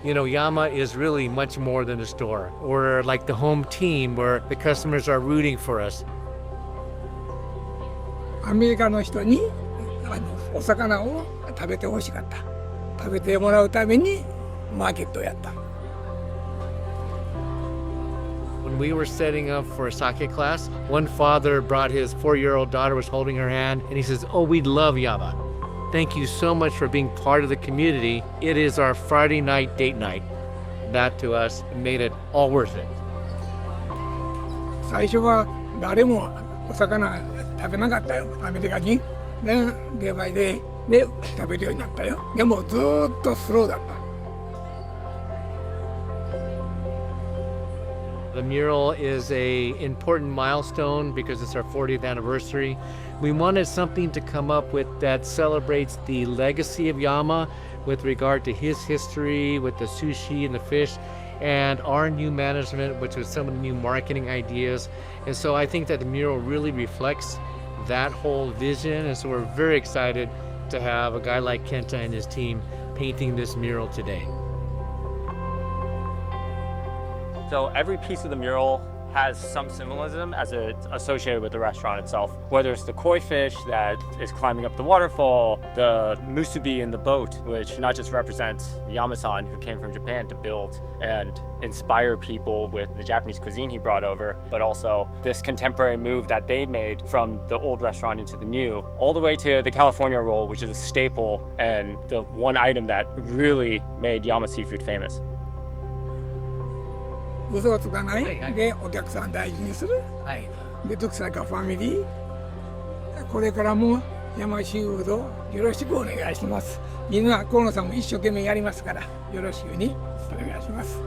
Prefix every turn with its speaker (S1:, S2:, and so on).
S1: You know, Yama is really much more than a store. We're like the home team where the customers are rooting for us.
S2: アメリカの人にお魚を食べてほしかった。食べてもらうためにマーケットをやった。
S1: When we were setting up for a sake class, one father brought his 4-year-old daughter, was holding her hand, and he says, "Oh, we love Yama. Thank you so much for being part of the community. It is our Friday night date night." That to us made it all worth it.
S2: 最初は誰もお魚食べなかったよ、アメリカ人。で、ゲバイで食べるようになったよ。でもずーっとスローだった。
S1: The mural is an important milestone because it's our 40th anniversary. We wanted something to come up with that celebrates the legacy of Yama with regard to his history with the sushi and the fish, and our new management, which was some of the new marketing ideas. And so I think that the mural really reflects that whole vision. And so we're very excited to have a guy like Kenta and his team painting this mural today.
S3: So every piece of the mural has some symbolism as it's associated with the restaurant itself. Whether it's the koi fish that is climbing up the waterfall, the musubi in the boat, which not just represents Yama-san, who came from Japan to build and inspire people with the Japanese cuisine he brought over, but also this contemporary move that they made from the old restaurant into the new, all the way to the California roll, which is a staple and the one item that really made Yama seafood famous.
S2: 嘘をつかない、でお客さん大事にする、で徳坂ファミリー、これからも山シーフードよろしくお願いします。みんな河野さんも一生懸命やりますからよろしくにお願いします。